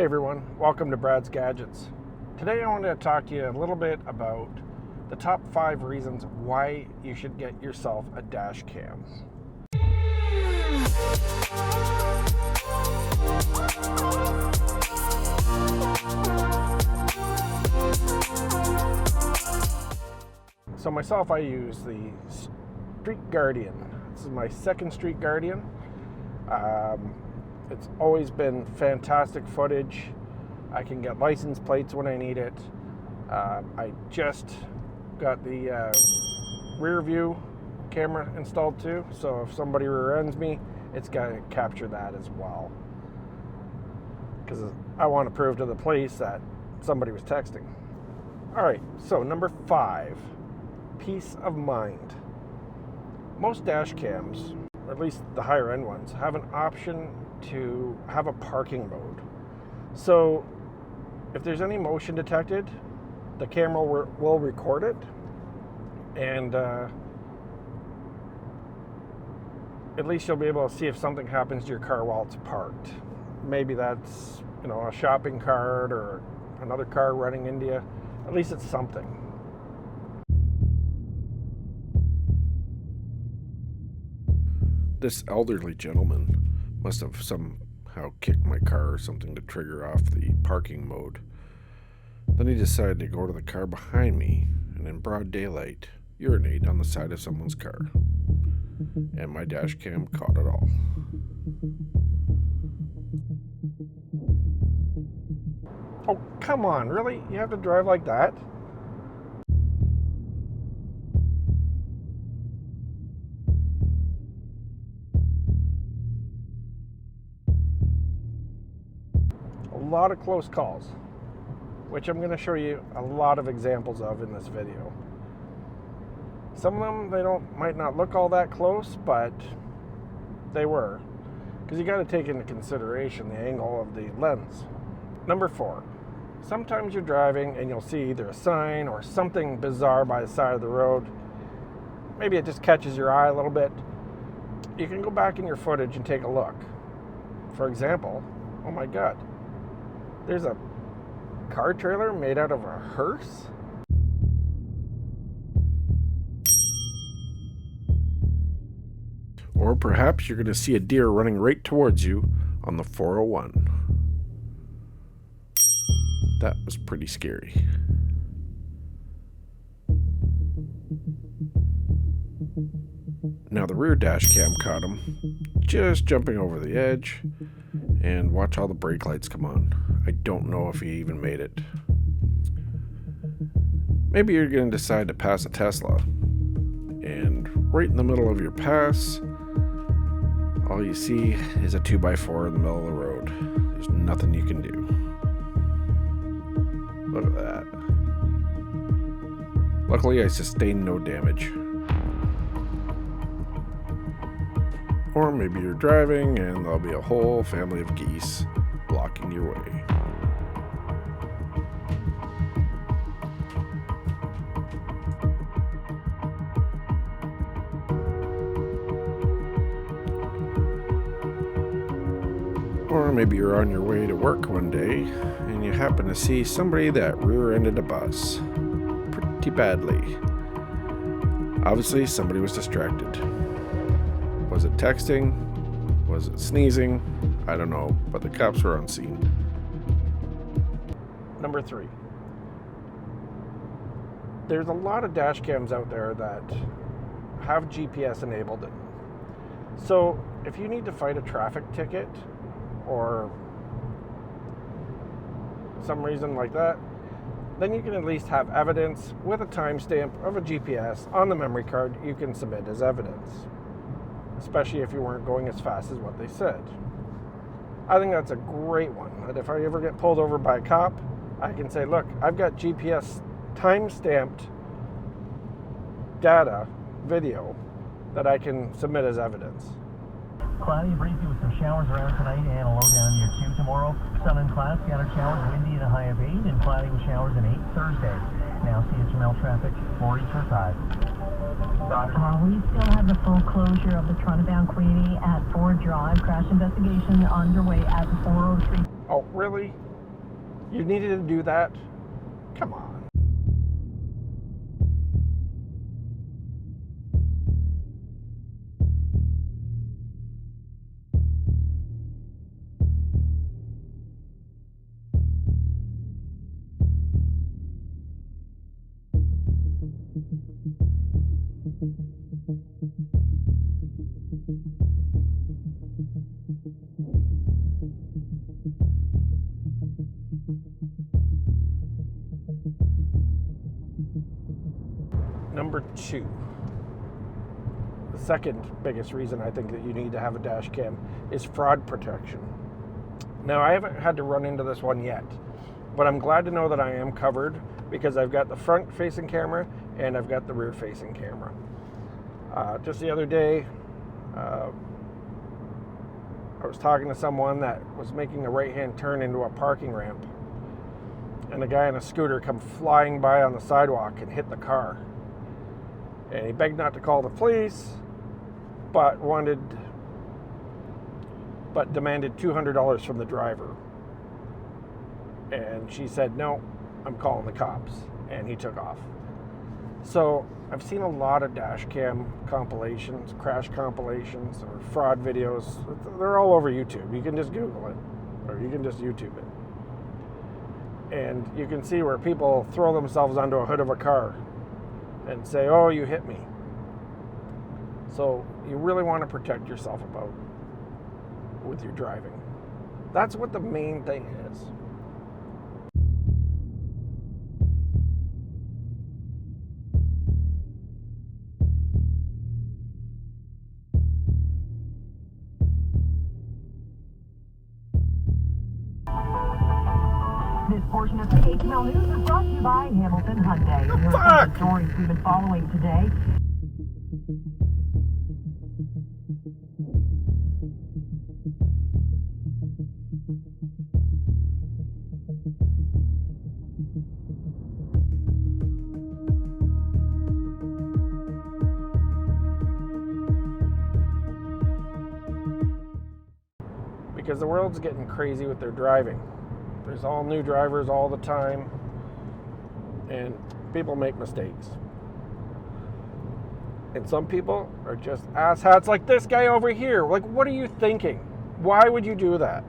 Hey everyone, welcome to Brad's Gadgets. Today I wanted to talk to you a little bit about the top 5 reasons why you should get yourself a dash cam. So myself, I use the Street Guardian. This is my second Street Guardian. It's always been fantastic footage. I can get license plates when I need it. I just got the rear view camera installed too, so if somebody rear ends me, it's got to capture that as well. Because I want to prove to the police that somebody was texting. Alright, so number 5, peace of mind. Most dash cams, or at least the higher end ones, have an option to have a parking mode. So if there's any motion detected, the camera will record it, and at least you'll be able to see if something happens to your car while it's parked. Maybe that's, a shopping cart or another car running into you. At least it's something. This elderly gentleman must have somehow kicked my car or something to trigger off the parking mode. Then he decided to go to the car behind me and in broad daylight urinate on the side of someone's car. And my dash cam caught it all. Oh, come on, really? You have to drive like that? A lot of close calls, which I'm going to show you a lot of examples of in this video. Some of them, might not look all that close, but they were, because you got to take into consideration the angle of the lens. Number 4, sometimes you're driving and you'll see either a sign or something bizarre by the side of the road. Maybe it just catches your eye a little bit. You can go back in your footage and take a look. For example, oh my God, there's a car trailer made out of a hearse? Or perhaps you're going to see a deer running right towards you on the 401. That was pretty scary. Now the rear dash cam caught him just jumping over the edge, and watch all the brake lights come on. I don't know if he even made it. Maybe you're going to decide to pass a Tesla, and right in the middle of your pass, all you see is a 2x4 in the middle of the road. There's nothing you can do. Look at that. Luckily, I sustained no damage. Or maybe you're driving and there'll be a whole family of geese blocking your way. Or maybe you're on your way to work one day and you happen to see somebody that rear-ended a bus pretty badly. Obviously, somebody was distracted. Was it texting? Was it sneezing? I don't know, but the cops were on scene. Number 3. There's a lot of dash cams out there that have GPS enabled in. So if you need to fight a traffic ticket or some reason like that, then you can at least have evidence with a timestamp of a GPS on the memory card you can submit as evidence. Especially if you weren't going as fast as what they said. I think that's a great one. That if I ever get pulled over by a cop, I can say, look, I've got GPS time-stamped data, video, that I can submit as evidence. Cloudy and breezy with some showers around tonight and a low down near 2 tomorrow. Sun and clouds, scattered showers, windy and a high of 8, and cloudy with showers in 8 Thursday. Now CHML traffic, 4:45. We still have the full closure of the Toronto-bound Queenie at Ford Drive. Crash investigation underway at 403. Oh, really? You needed to do that? Come on. Number 2. The second biggest reason I think that you need to have a dash cam is fraud protection. Now, I haven't had to run into this one yet, but I'm glad to know that I am covered because I've got the front-facing camera and I've got the rear-facing camera. Just the other day, I was talking to someone that was making a right-hand turn into a parking ramp, and a guy on a scooter come flying by on the sidewalk and hit the car. And he begged not to call the police, but demanded $200 from the driver. And she said, "No, I'm calling the cops." And he took off. So I've seen a lot of dash cam compilations, crash compilations, or fraud videos. They're all over YouTube. You can just Google it, or you can just YouTube it. And you can see where people throw themselves onto a hood of a car and say, "Oh, you hit me." So you really want to protect yourself with your driving. That's what the main thing is. This portion of the HML News is brought to you by Hamilton Hyundai. Here are some of the stories we've been following today. Because the world's getting crazy with their driving. There's all new drivers all the time, and people make mistakes. And some people are just asshats like this guy over here. Like, what are you thinking? Why would you do that?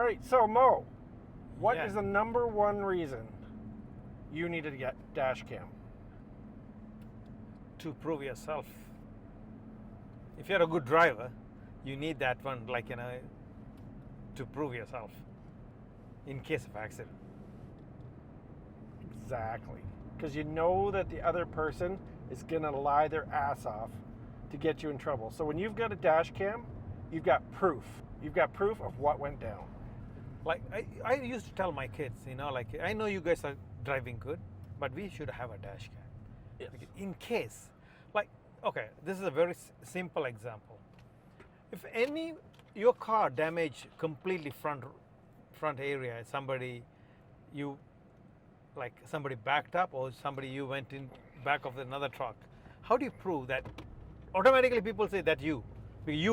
right, so Mo, what Yeah. is the number one reason you needed to get dash cam? To prove yourself. If you're a good driver, you need that one, like, to prove yourself in case of accident. Exactly. Because you know that the other person is going to lie their ass off to get you in trouble. So when you've got a dash cam, you've got proof. You've got proof of what went down. Like, I used to tell my kids, like, I know you guys are driving good, but we should have a dash cam. Yes. In case, like, okay, this is a very simple example. If your car damaged completely front area, somebody backed up, or you went in back of another truck, how do you prove that? Automatically people say that you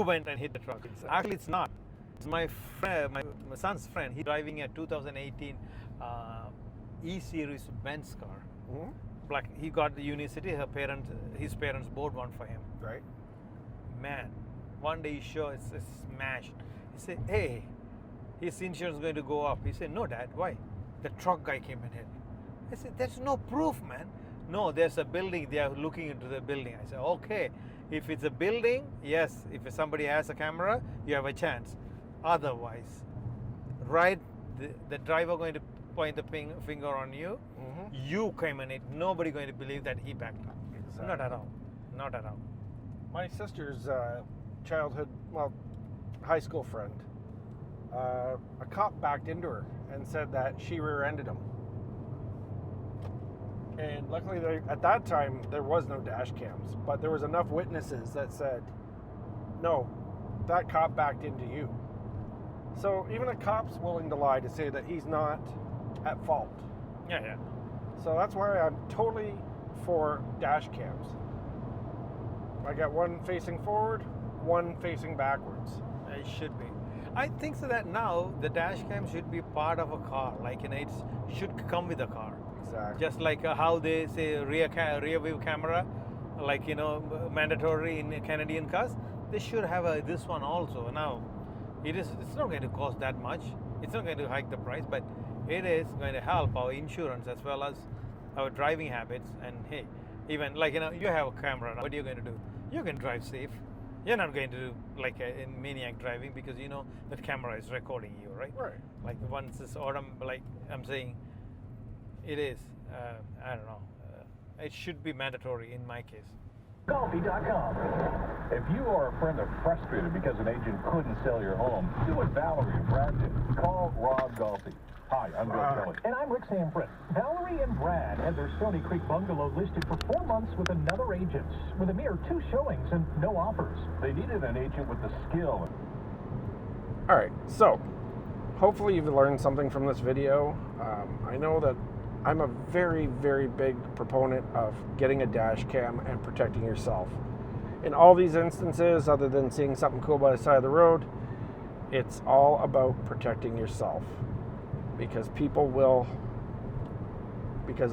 went and hit the truck. Exactly. Actually, it's not. It's my friend, my son's friend. He's driving a 2018 E-Series Benz car. Mm-hmm. Like, he got the Unicity. His parents bought one for him. Right. Man, one day he saw it's smashed. He said, "Hey, his insurance is going to go up." He said, "No, Dad, why? The truck guy came and hit me." I said, "There's no proof, man." "No, there's a building. They are looking into the building." I said, "Okay, if it's a building, yes. If somebody has a camera, you have a chance. Otherwise, right, the driver going to point the finger on you. Mm-hmm. You came in it. Nobody going to believe that he backed up. Exactly. Not at all. Not at all." My sister's high school friend, a cop backed into her and said that she rear-ended him. And luckily, at that time, there was no dash cams, but there was enough witnesses that said, no, that cop backed into you. So even a cop's willing to lie to say that he's not at fault. Yeah. So that's why I'm totally for dash cams. I got one facing forward, one facing backwards. It should be. I think so that now the dash cam should be part of a car. Like, it should come with a car. Exactly. Just like how they say rear view camera, like, mandatory in Canadian cars. They should have this one also. Now, it's not going to cost that much. It's not going to hike the price, but it is going to help our insurance as well as our driving habits. And hey, even like, you have a camera now. What are you going to do? You can drive safe. You're not going to do like a maniac driving because that camera is recording you, right? Right. Like, once it's like I'm saying, it is. I don't know. It should be mandatory in my case. Golfi.com. If you are a friend of frustrated because an agent couldn't sell your home, do what Valerie and Brad did. Call Rob Golfi. Hi, I'm Bill Kelly. And I'm Rick Sanford. Valerie and Brad had their Stony Creek bungalow listed for 4 months with another agent, with a mere 2 showings and no offers. They needed an agent with the skill. All right, so hopefully you've learned something from this video. I know that I'm a very, very big proponent of getting a dash cam and protecting yourself. In all these instances, other than seeing something cool by the side of the road, it's all about protecting yourself. Because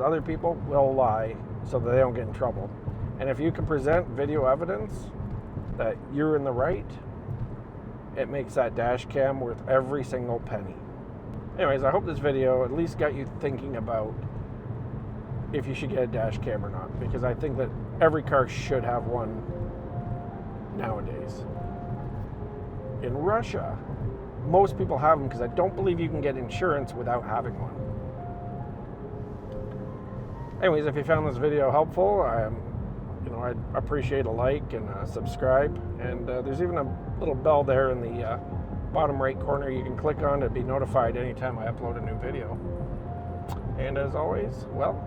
other people will lie so that they don't get in trouble. And if you can present video evidence that you're in the right, it makes that dash cam worth every single penny. Anyways, I hope this video at least got you thinking about if you should get a dash cam or not, because I think that every car should have one nowadays. In Russia, most people have them because I don't believe you can get insurance without having one. Anyways, if you found this video helpful, I'd appreciate a like and a subscribe. And there's even a little bell there in the bottom right corner you can click on to be notified anytime I upload a new video. And as always, well,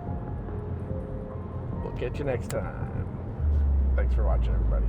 we'll catch you next time. Thanks for watching, everybody.